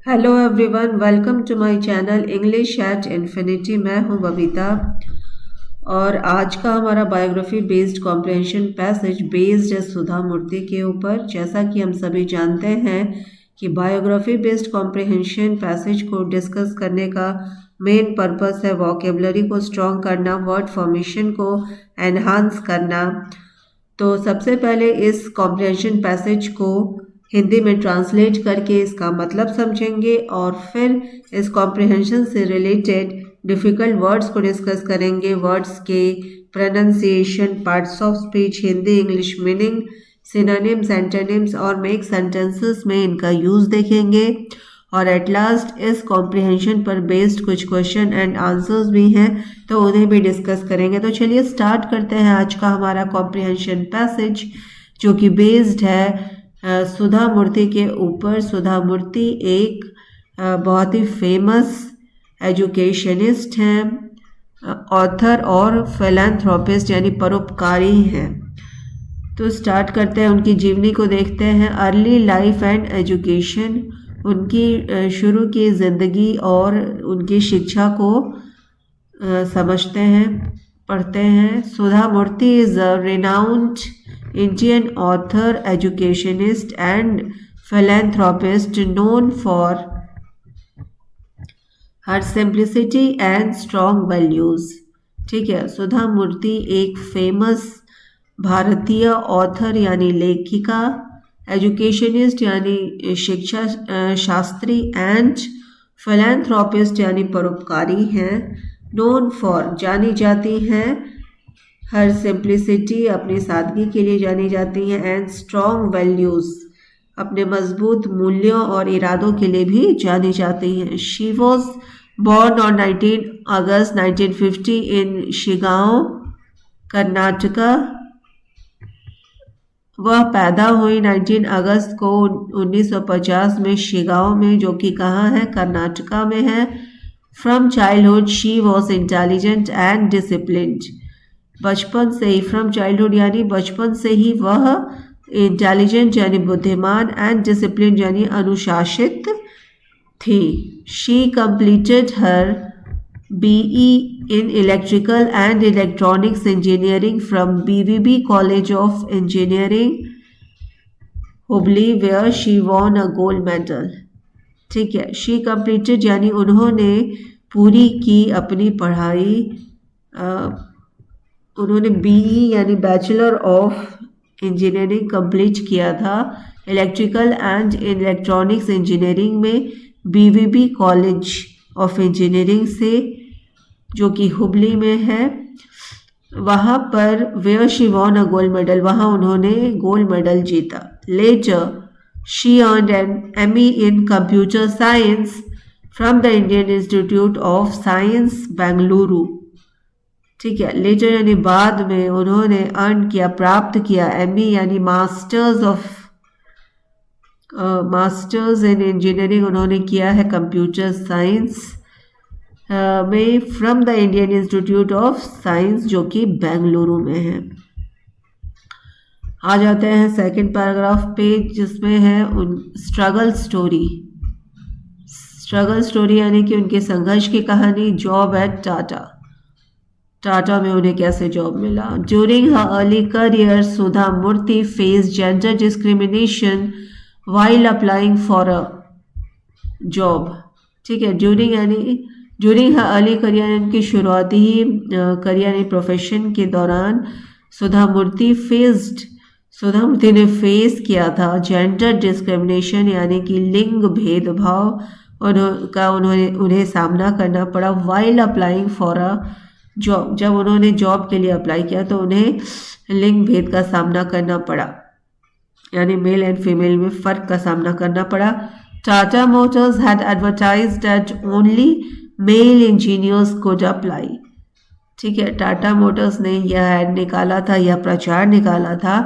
Hello everyone, welcome to my channel English at Infinity. मैं हूं बबीता और आज का हमारा biography based comprehension passage based है सुधा मूर्ति के ऊपर। जैसा कि हम सभी जानते हैं कि बायोग्राफी बेस्ड कॉम्प्रिहेंशन पैसेज को डिस्कस करने का मेन पर्पस है वोकेबलरी को स्ट्रॉन्ग करना, वर्ड फॉर्मेशन को एनहांस करना। तो सबसे पहले इस कॉम्प्रिहेंशन पैसेज को हिंदी में ट्रांसलेट करके इसका मतलब समझेंगे और फिर इस कॉम्प्रिहेंशन से रिलेटेड डिफ़िकल्ट वर्ड्स को डिस्कस करेंगे। वर्ड्स के pronunciation, parts of speech, Hindi English meaning, synonyms, antonyms और मेक सेंटेंसेस में इनका यूज़ देखेंगे। और एट लास्ट इस कॉम्प्रिहेंशन पर बेस्ड कुछ क्वेश्चन एंड आंसर्स भी हैं, तो उन्हें भी डिस्कस करेंगे। तो चलिए स्टार्ट करते हैं आज का हमारा कॉम्प्रिहेंशन पैसेज, जो कि बेस्ड है सुधा मूर्ति के ऊपर। सुधा मूर्ति एक बहुत ही फेमस एजुकेशनिस्ट हैं, ऑथर और फिलैंथ्रोपिस्ट यानी परोपकारी हैं। तो स्टार्ट करते हैं, उनकी जीवनी को देखते हैं। अर्ली लाइफ एंड एजुकेशन, उनकी शुरू की ज़िंदगी और उनकी शिक्षा को समझते हैं, पढ़ते हैं। Sudha Murthy is a renowned Indian author, educationist and philanthropist known for her simplicity and strong values। ठीक है, सुधा मूर्ति एक फेमस भारतीय ऑथर यानी लेखिका, एजुकेशनिस्ट यानी शिक्षा शास्त्री एंड फिलैंथ्रोपिस्ट यानी परोपकारी हैं। नोन फॉर जानी जाती हैं, हर सिंप्लिसिटी अपनी सादगी के लिए जानी जाती हैं, एंड स्ट्रॉन्ग वैल्यूज़ अपने मजबूत मूल्यों और इरादों के लिए भी जानी जाती हैं। शी वॉज बॉर्न ऑन 19 अगस्त 1950 इन शिगांव, कर्नाटका। वह पैदा हुई 19 अगस्त को 1950 में शिगांव में, जो कि कहाँ है, कर्नाटका में है। From childhood she was intelligent and disciplined, बचपन से ही, फ्रॉम चाइल्डहुड यानी बचपन से ही वह इंटेलिजेंट यानी बुद्धिमान एंड डिसिप्लिन यानी अनुशासित थी। She completed her BE in electrical and electronics engineering from BVB college of engineering Hubli, where she won a gold medal. ठीक है, शी कंप्लीटेड यानी उन्होंने पूरी की अपनी पढ़ाई। उन्होंने BE यानी बैचलर ऑफ इंजीनियरिंग कंप्लीट किया था इलेक्ट्रिकल एंड इलेक्ट्रॉनिक्स इंजीनियरिंग में BVB कॉलेज ऑफ इंजीनियरिंग से, जो कि हुबली में है। वहाँ पर where she won a gold medal, वहाँ उन्होंने गोल्ड मेडल जीता। Later she earned an ME in computer science from the Indian Institute of Science Bengaluru. ठीक है, लेटर यानी बाद में उन्होंने अर्न किया, प्राप्त किया, ME यानी मास्टर्स इन इंजीनियरिंग उन्होंने किया है कंप्यूटर साइंस में from the Indian Institute of science, जो कि बेंगलुरु में है। आ जाते हैं सेकंड पैराग्राफ पे, जिसमें है स्ट्रगल स्टोरी। स्ट्रगल स्टोरी यानी कि उनके संघर्ष की कहानी। जॉब एट टाटा में उन्हें कैसे जॉब मिला। During her early career Sudha Murthy face gender discrimination while applying for a job. ठीक है, ड्यूरिंग हर अर्ली करियर, इनकी शुरुआती ही करियर यानी प्रोफेशन के दौरान सुधा मूर्ति ने फेस किया था जेंडर डिस्क्रिमिनेशन यानी कि लिंग भेदभाव का उन्हें सामना करना पड़ा। While applying for a job, जब उन्होंने जॉब के लिए अप्लाई किया तो उन्हें लिंग भेद का सामना करना पड़ा, यानी मेल एंड फीमेल में फ़र्क का सामना करना पड़ा। Tata Motors had advertised that only mail engineers could apply. ठीक है, टाटा मोटर्स ने यह ऐड निकाला था, यह प्रचार निकाला था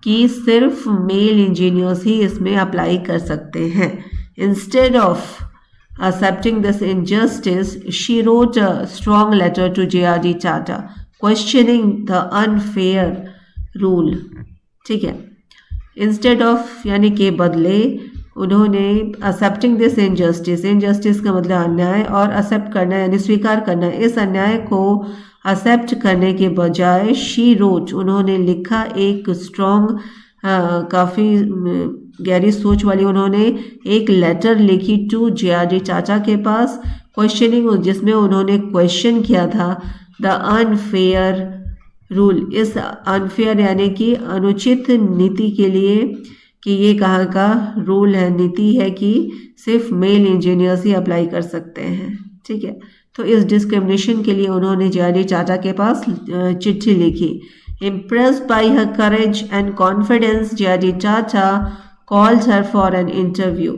कि सिर्फ मेल इंजीनियर्स ही इसमें अप्लाई कर सकते हैं। Instead of accepting this injustice, she wrote a strong letter to JRD Tata questioning the unfair rule। ठीक है, इंस्टेड ऑफ यानी के बदले, उन्होंने एक्सेप्टिंग दिस इनजस्टिस, इनजस्टिस का मतलब अन्याय, और एक्सेप्ट करना यानी स्वीकार करना, इस अन्याय को एक्सेप्ट करने के बजाय शी रोट, उन्होंने लिखा एक स्ट्रॉन्ग, काफ़ी गहरी सोच वाली उन्होंने एक लेटर लिखी टू जे.आर.डी चाचा के पास, क्वेश्चनिंग, जिसमें उन्होंने क्वेश्चन किया था द अनफेयर रूल, इस अनफेयर यानी कि अनुचित नीति के लिए, कि ये कहाँ का रूल है, नीति है कि सिर्फ मेल इंजीनियर्स ही अप्लाई कर सकते हैं। ठीक है, तो इस डिस्क्रिमिनेशन के लिए उन्होंने जे.आर.डी चाचा के पास चिट्ठी लिखी। Impressed by her courage and confidence, JRD चाचा calls her for an interview.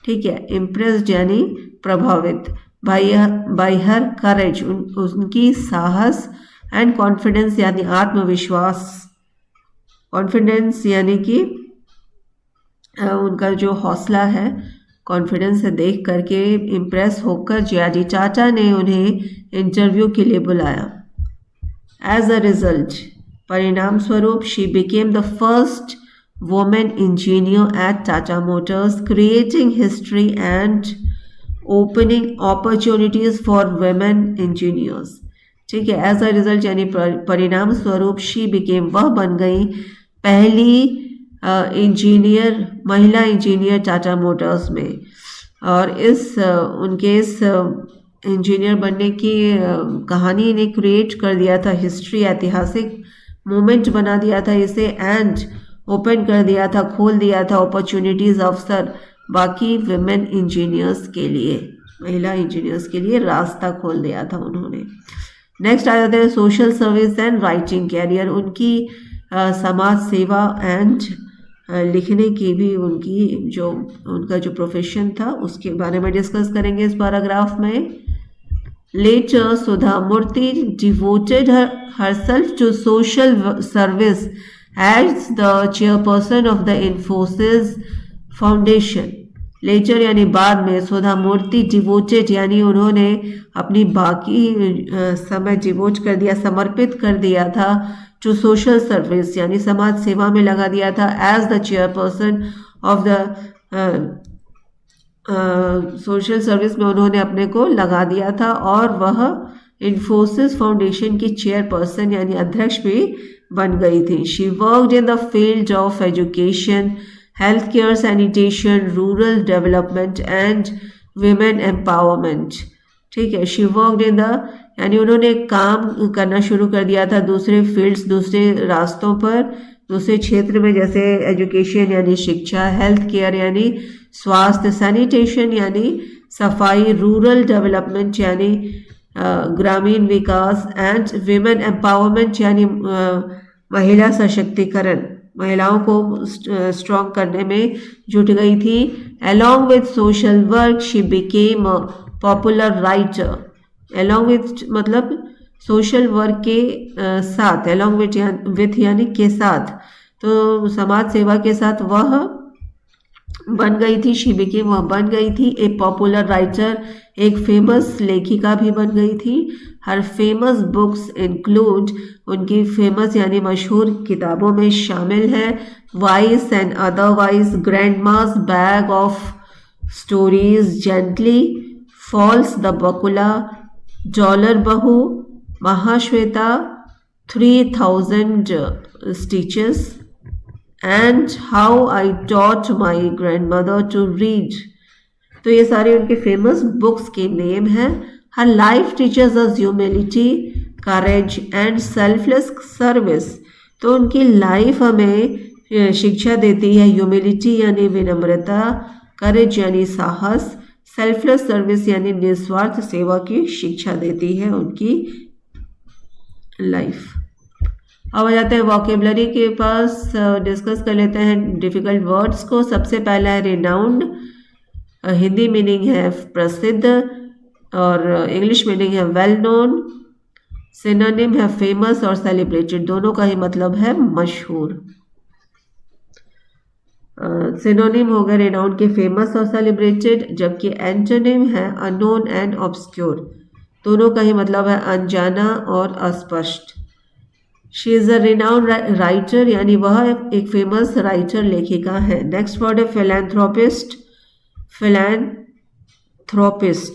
ठीक है, इम्प्रेस्ड यानी प्रभावित, बाय हर करेज, उनकी साहस, एंड कॉन्फिडेंस यानी आत्मविश्वास, कॉन्फिडेंस यानी कि उनका जो हौसला है, कॉन्फिडेंस से देख करके इम्प्रेस होकर जे.आर.डी चाचा ने उन्हें इंटरव्यू के लिए बुलाया। एज अ रिजल्ट, परिणाम स्वरूप, she became the first women engineer at Tata Motors, creating history and opening opportunities for women engineers. ठीक है, एज अ रिजल्ट यानी परिणाम स्वरूप, शी बिकेम, वह बन गई पहली इंजीनियर, महिला इंजीनियर टाटा मोटर्स में, और उनके इस इंजीनियर बनने की कहानी ने क्रिएट कर दिया था हिस्ट्री, ऐतिहासिक मोमेंट बना दिया था इसे, एंड ओपन कर दिया था, खोल दिया था अपॉर्चुनिटीज, अवसर बाकी विमेन इंजीनियर्स के लिए, महिला इंजीनियर्स के लिए रास्ता खोल दिया था उन्होंने। नेक्स्ट आ जाते हैं social service and writing career, उनकी समाज सेवा एंड लिखने की भी उनका जो प्रोफेशन था उसके बारे में डिस्कस करेंगे इस पैराग्राफ में। Later Sudha Murthy devoted herself to social service as the chairperson of the Infosys Foundation. Later यानी बाद में, सुधा मूर्ति डिवोटेड यानी उन्होंने अपनी बाकी समय डिवोट कर दिया, समर्पित कर दिया था, टू सोशल सर्विस यानी समाज सेवा में लगा दिया था, as the chairperson of the social service में उन्होंने अपने को लगा दिया था, और वह इन्फोसिस फाउंडेशन की चेयरपर्सन यानी अध्यक्ष भी बन गई थी। She worked in the field of education, health care, sanitation, rural development and women empowerment. ठीक है, शी वर्कड इन द यानी उन्होंने काम करना शुरू कर दिया था दूसरे फील्ड्स, दूसरे रास्तों पर, दूसरे क्षेत्र में, जैसे एजुकेशन यानी शिक्षा, हेल्थ केयर यानी स्वास्थ्य, सैनिटेशन यानी सफाई, रूरल डेवलपमेंट यानी ग्रामीण विकास, एंड विमेन एम्पावरमेंट यानी महिला सशक्तिकरण, महिलाओं को स्ट्रॉन्ग करने में जुट गई थी। Along with social work she became a popular writer, along with मतलब सोशल वर्क के साथ, अलॉन्ग विथ यानी के साथ, तो समाज सेवा के साथ वह बन गई थी, शी बिकेम वह बन गई थी, ए पॉपुलर राइटर एक फेमस लेखिका भी बन गई थी। हर फेमस बुक्स इंक्लूड, उनकी फेमस यानी मशहूर किताबों में शामिल है, wise and otherwise, grandma's bag of stories, gently, falls the bakula, dollar bahu, Mahashweta, 3000 stitches, and how I taught my grandmother to read. तो ये सारे उनके फेमस बुक्स के नेम हैं। Her life teaches us humility, courage and selfless service, तो उनकी life हमें शिक्षा देती है, ह्यूमिलिटी यानी विनम्रता, करेज यानी साहस, सेल्फलेस सर्विस यानी निस्वार्थ सेवा की शिक्षा देती है उनकी लाइफ। अब आ जाते हैं वोकेबलरी के पास, डिस्कस कर लेते हैं डिफिकल्ट वर्ड्स को। सबसे पहला है रिनाउंड, हिंदी मीनिंग है प्रसिद्ध, और इंग्लिश मीनिंग है वेल नोन। सिनोनिम है फेमस और सेलिब्रेटेड, दोनों का ही मतलब है मशहूर। सिनोनिम हो गए रिनाउंड के फेमस और सेलिब्रेटेड, जबकि एंटोनिम है अननोन एंड ऑब्सक्योर, दोनों का ही मतलब है अनजाना और अस्पष्ट। She is a renowned writer यानी वह एक फेमस राइटर, लेखिका है। नेक्स्ट वर्ड है फिलैंथ्रोपिस्ट, फिलैंथ्रोपिस्ट,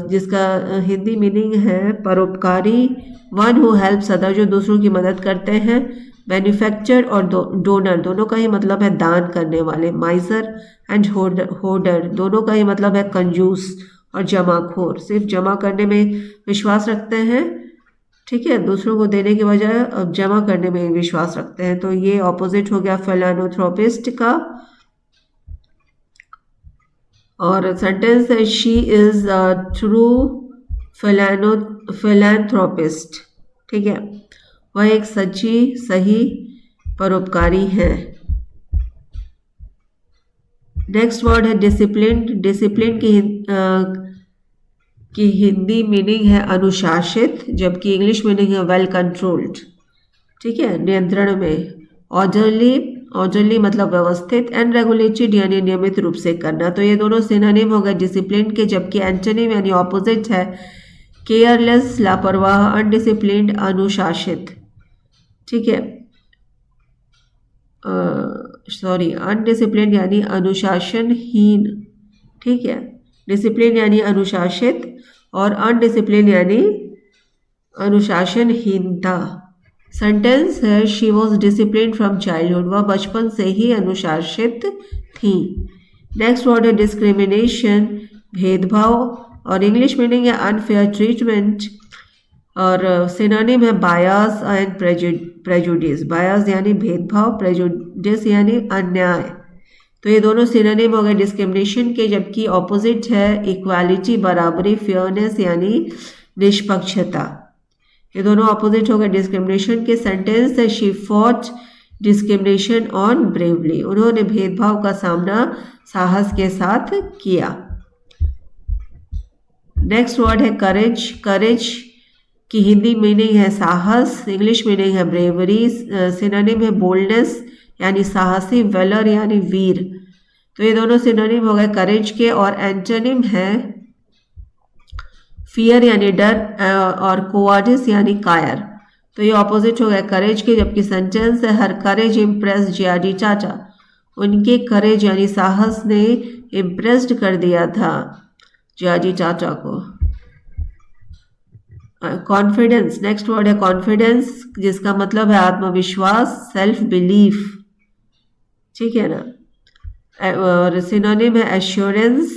जिसका हिंदी मीनिंग है परोपकारी, वन हु हेल्प्स अदर, जो दूसरों की मदद करते हैं, मैन्युफैक्चर और डोनर, दोनों का ही मतलब है दान करने वाले, माइजर एंड होर्डर, दोनों का ही मतलब है कंजूस और जमाखोर, सिर्फ जमा करने में विश्वास रखते हैं, ठीक है, दूसरों को देने के बजाय अब जमा करने में विश्वास रखते हैं, तो ये ऑपोजिट हो गया फिलैंथ्रोपिस्ट का। और सेंटेंस है she is a true philanthropist, ठीक है, वह एक सच्ची सही परोपकारी है। नेक्स्ट वर्ड है डिसिप्लिन। डिसिप्लिन की हिंदी मीनिंग है अनुशासित, जबकि इंग्लिश मीनिंग है वेल कंट्रोल्ड, ठीक है, नियंत्रण में। ऑर्डरली, ऑर्डरली मतलब व्यवस्थित, एंड रेगुलेटेड यानी नियमित रूप से करना, तो ये दोनों सिनोनिम हो गए डिसिप्लिन के, जबकि एंटोनिम यानी ऑपोजिट है केयरलेस लापरवाह, अनडिसिप्लिन्ड अनुशासित, ठीक है, सॉरी अनडिसिप्लिन यानी अनुशासनहीन, ठीक है, डिसिप्लिन यानी अनुशासित और अनडिसिप्लिन यानी अनुशासनहीनता। सेंटेंस है she was discipline from childhood, वह बचपन से ही अनुशासित थी। नेक्स्ट वर्ड है डिस्क्रिमिनेशन, भेदभाव, और इंग्लिश मीनिंग है अनफेयर ट्रीटमेंट, और सिनोनिम है बायस एंड प्रेजुडिस। बायस यानी भेदभाव, प्रेजुडिस यानी अन्याय, तो ये दोनों सिनोनिम हो गए डिस्क्रिमिनेशन के, जबकि ऑपोजिट है इक्वालिटी बराबरी, फेयरनेस यानी निष्पक्षता, ये दोनों ऑपोजिट हो गए डिस्क्रिमिनेशन के। सेंटेंस है she fought discrimination on bravely, उन्होंने भेदभाव का सामना साहस के साथ किया। नेक्स्ट वर्ड है करेज। करेज की हिंदी मीनिंग है साहस, इंग्लिश मीनिंग है ब्रेवरी, सिनोनिम है बोल्डनेस यानी साहसी, वेलर यानी वीर, तो ये दोनों सिनोनिम हो गए करेज के। और एंटोनिम है फियर यानी डर, और कोवार्डिस यानी कायर, तो ये ऑपोजिट हो गया करेज के, जबकि सेंटेंस है हर करेज इम्प्रेस जियाडी चाचा, उनके करेज यानी साहस ने इम्प्रेस्ड कर दिया था जियाडी चाचा को। कॉन्फिडेंस, नेक्स्ट वर्ड है कॉन्फिडेंस, जिसका मतलब है आत्मविश्वास, सेल्फ बिलीफ, ठीक है ना, और सिनोनिम है एश्योरेंस,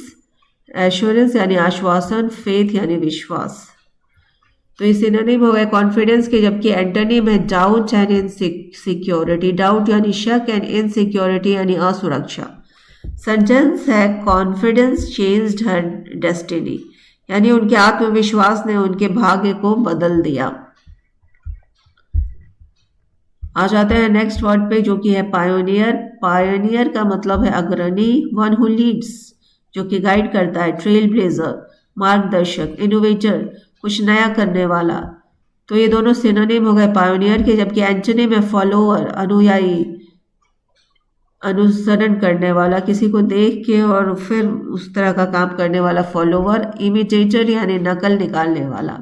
एश्योरेंस यानी आश्वासन, फेथ यानी विश्वास, तो ये सिनोनिम हो गए कॉन्फिडेंस के, जबकि एंटोनिम है डाउट एंड इनसिक्योरिटी। डाउट यानी शक एंड इनसिक्योरिटी यानी असुरक्षा। सेंटेंस है कॉन्फिडेंस चेंज्ड हर डेस्टिनी, यानी उनके आत्मविश्वास ने उनके भाग्य को बदल दिया। आ जाते हैं नेक्स्ट वर्ड पे जो कि है पायोनियर। पायोनियर का मतलब है अग्रणी, वन हु लीड्स जो कि गाइड करता है, ट्रेल ब्लेजर मार्गदर्शक, इनोवेटर कुछ नया करने वाला, तो ये दोनों सिनोनिम हो गए पायोनियर के, जबकि एंटोनिम है फॉलोअर अनुयायी, अनुसरण करने वाला, किसी को देख के और फिर उस तरह का काम करने वाला फॉलोअर, इमिटेटर यानी नकल निकालने वाला।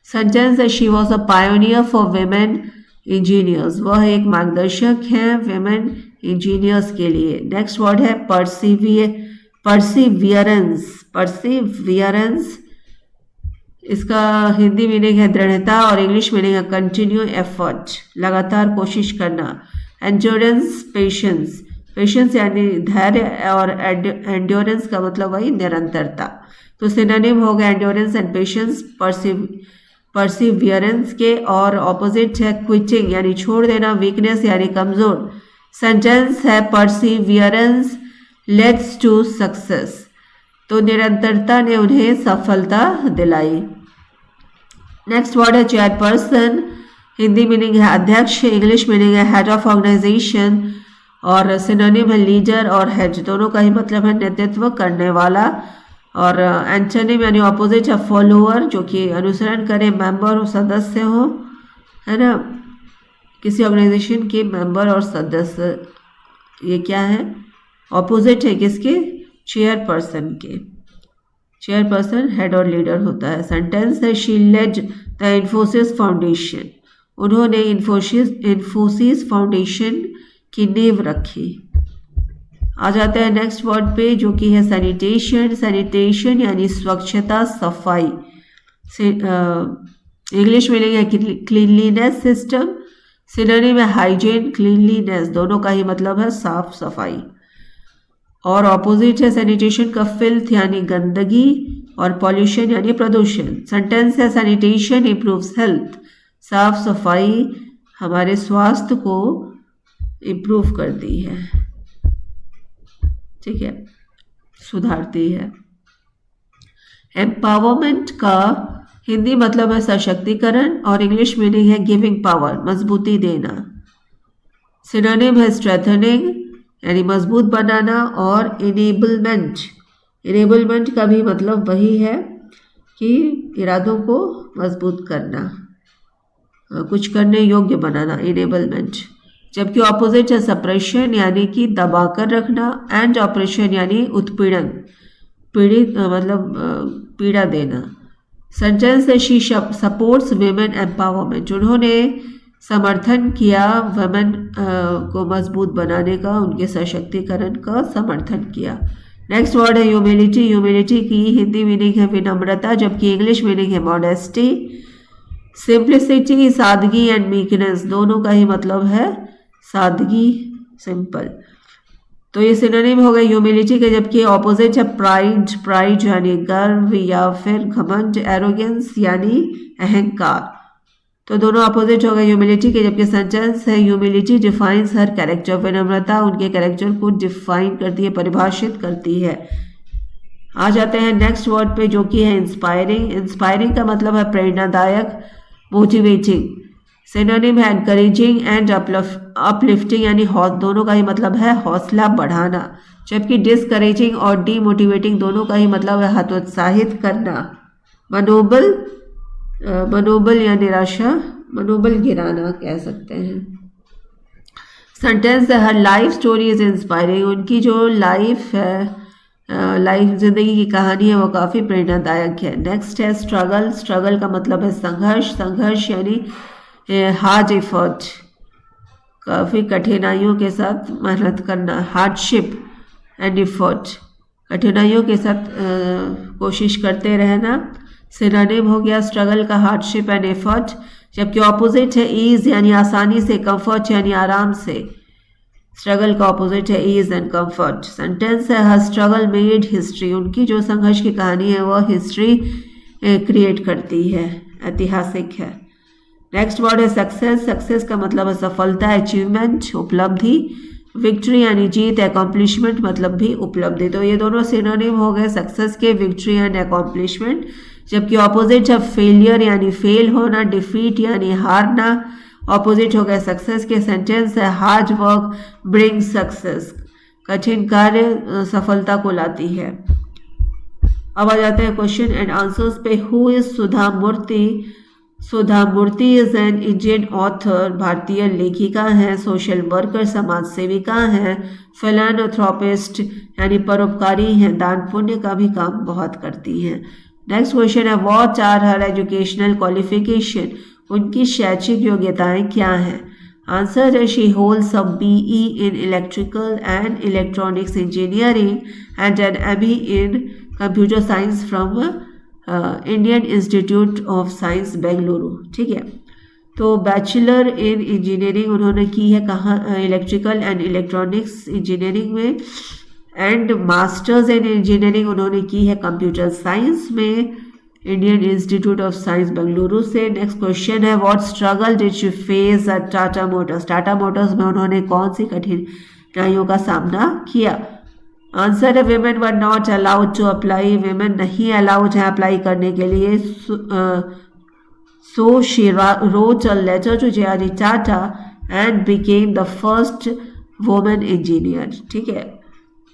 सेंटेंस है she was a pioneer for women engineers, वह एक मार्गदर्शक है वेमेन इंजीनियर्स के लिए। नेक्स्ट वर्ड है परसिवियरेंस। परसिवियरेंस इसका हिंदी मीनिंग है दृढ़ता और इंग्लिश मीनिंग है कंटिन्यू एफर्ट, लगातार कोशिश करना। एंड्योरेंस पेशेंस, पेशेंस यानी धैर्य, और एंड्योरेंस का मतलब वही निरंतरता, तो सिनोनिम हो गया एंड्योरेंस एंड पेशेंस परसिवियरेंस के। और ऑपोजिट है क्विटिंग यानी छोड़ देना, वीकनेस यानी कमजोर। सेंटेंस है परसिवियरेंस लेड्स टू सक्सेस, तो निरंतरता ने उन्हें सफलता दिलाई। नेक्स्ट वर्ड है चेयरपर्सन, हिंदी मीनिंग है अध्यक्ष, इंग्लिश मीनिंग है हेड ऑफ ऑर्गेनाइजेशन, और सिनोनिम है लीडर और हेड, दोनों का ही मतलब है नेतृत्व करने वाला। और एंटोनिम यानी ऑपोजिट है फॉलोअर जो कि अनुसरण करे, मेंबर और सदस्य हो, है ना, किसी ऑर्गेनाइजेशन के मेंबर और सदस्य, ये क्या है ऑपोजिट है किसके, चेयरपर्सन के। चेयरपर्सन हेड और लीडर होता है। सेंटेंस है she led the Infosys Foundation, उन्होंने इन्फोसिस फाउंडेशन की नींव रखी। आ जाते हैं नेक्स्ट वर्ड पे जो कि है सैनिटेशन। सैनिटेशन यानी स्वच्छता, सफाई। इंग्लिश मीनिंग है क्लीनलीनेस सिस्टम। सिनोनिम है हाइजीन, क्लीनलीनेस, दोनों का ही मतलब है साफ सफाई। और ऑपोजिट है सैनिटेशन का फिल्थ यानी गंदगी, और पॉल्यूशन यानी प्रदूषण। सेंटेंस है सैनिटेशन इम्प्रूव्स हेल्थ, साफ सफाई हमारे स्वास्थ्य को इम्प्रूव करती है, ठीक है, सुधारती है। एम्पावरमेंट का हिंदी मतलब है सशक्तिकरण, और इंग्लिश मीनिंग है गिविंग पावर, मजबूती देना। सिनोनिम है स्ट्रेथनिंग यानी मजबूत बनाना, और इनेबलमेंट। इनेबलमेंट का भी मतलब वही है कि इरादों को मजबूत करना, कुछ करने योग्य बनाना, इनेबलमेंट। जबकि ऑपोजिट है सप्रेशन यानी कि दबाकर रखना, एंड ऑपरेशन यानी उत्पीड़न, पीड़ित मतलब पीड़ा देना। सेंटेंस है शी सपोर्ट्स वेमेन एम्पावरमेंट, उन्होंने समर्थन किया वुमेन को मजबूत बनाने का, उनके सशक्तिकरण का समर्थन किया। नेक्स्ट वर्ड है ह्यूमिलिटी। ह्यूमिलिटी की हिंदी मीनिंग है विनम्रता, जबकि इंग्लिश मीनिंग है मॉडेस्टी। सिंप्लिसिटी, सादगी, एंड मीकनेस, दोनों का ही मतलब है सादगी, सिंपल। तो ये सिनोनिम हो गए ह्यूमिलिटी के, जबकि ऑपोजिट है प्राइड। प्राइड यानी गर्व या फिर घमंड, एरोगेंस यानी अहंकार। तो दोनों अपोजिट हो गए ह्यूमिलिटी के, जबकि सेंटेंस है ह्यूमिलिटी डिफाइंस हर कैरेक्टर। विनम्रता उनके कैरेक्टर को डिफाइन करती है, परिभाषित करती है। आ जाते हैं नेक्स्ट वर्ड पे जो कि है इंस्पायरिंग। इंस्पायरिंग का मतलब है प्रेरणादायक, मोटिवेटिंग। सिनोनिम है एनकरेजिंग एंड अपलिफ्टिंग यानी दोनों का ही मतलब है हौसला बढ़ाना। जबकि डिस्करेजिंग और डीमोटिवेटिंग दोनों का ही मतलब है हतोत्साहित करना, मनोबल या निराशा, मनोबल गिराना कह सकते हैं। सेंटेंस है हर लाइफ स्टोरी इज इंस्पायरिंग, उनकी जो लाइफ है, लाइफ जिंदगी की कहानी है वो काफ़ी प्रेरणादायक है। नेक्स्ट है स्ट्रगल। स्ट्रगल का मतलब है संघर्ष। संघर्ष यानी हार्ड एफर्ट, काफ़ी कठिनाइयों के साथ मेहनत करना, हार्डशिप एंड एफर्ट, कठिनाइयों के साथ कोशिश करते रहना। सिनोनिम हो गया स्ट्रगल का हार्डशिप एंड एफर्ट। जबकि ऑपोजिट है ईज यानी आसानी से, कंफर्ट यानी आराम से। स्ट्रगल का ऑपोजिट है ईज एंड कंफर्ट। सेंटेंस है हर स्ट्रगल मेड हिस्ट्री, उनकी जो संघर्ष की कहानी है वह हिस्ट्री क्रिएट करती है, ऐतिहासिक है। नेक्स्ट वर्ड है सक्सेस। सक्सेस का मतलब है सफलता, अचीवमेंट, उपलब्धि। विक्ट्री यानी जीत, अकॉम्प्लिशमेंट मतलब भी उपलब्धि। तो ये दोनों सिनोनिम हो गए सक्सेस के, विक्ट्री एंड अकॉम्प्लिशमेंट। जबकि ऑपोजिट है फेलियर यानी फेल होना, डिफीट यानी हारना। ऑपोजिट हो गया सक्सेस के। सेंटेंस है हार्ड वर्क ब्रिंग सक्सेस, कठिन कार्य सफलता को लाती है। अब आ जाते हैं क्वेश्चन एंड आंसर्स पे। Who is Sudha Murthy? Sudha Murthy is an Indian author, भारतीय लेखिका हैं, सोशल वर्कर समाज सेविका हैं, फिलैंथ्रोपिस्ट यानी परोपकारी हैं, दान पुण्य का भी काम बहुत करती हैं। नेक्स्ट क्वेश्चन है what are her educational qualification? उनकी शैक्षिक योग्यताएं क्या हैं? आंसर है she holds a BE in electrical and electronics engineering and an ME in computer science from Indian Institute of Science Bengaluru. ठीक है, तो बैचलर इन इंजीनियरिंग उन्होंने की है कहाँ? इलेक्ट्रिकल एंड इलेक्ट्रॉनिक्स इंजीनियरिंग में, एंड मास्टर्स इन इंजीनियरिंग उन्होंने की है कंप्यूटर साइंस में, Indian Institute of Science Bengaluru से। नेक्स्ट क्वेश्चन है what struggle did she face at Tata Motors? Tata Motors में उन्होंने कौन सी कठिनाइयों का सामना किया? आंसर है women were not allowed to apply, women नहीं अलाउड है अप्लाई करने के लिए। So she wrote a letter to JRD Tata and became the first women engineer. ठीक है,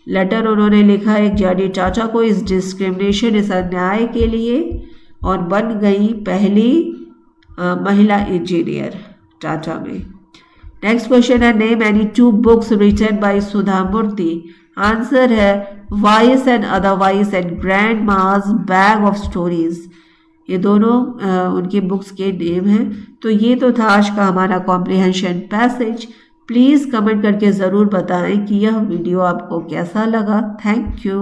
लेटर उन्होंने लिखा एक JRD टाटा को इस डिस्क्रिमिनेशन, इस अन्याय के लिए, और बन गई पहली महिला इंजीनियर टाटा में। नेक्स्ट क्वेश्चन है name any 2 books written by Sudha Murthy? Answer है wise and otherwise and grandma's bag of stories, ये दोनों उनकी बुक्स के नेम हैं। तो ये तो था आज का हमारा कॉम्प्रिहेंशन पैसेज। प्लीज़ कमेंट करके ज़रूर बताएं कि यह वीडियो आपको कैसा लगा। Thank you.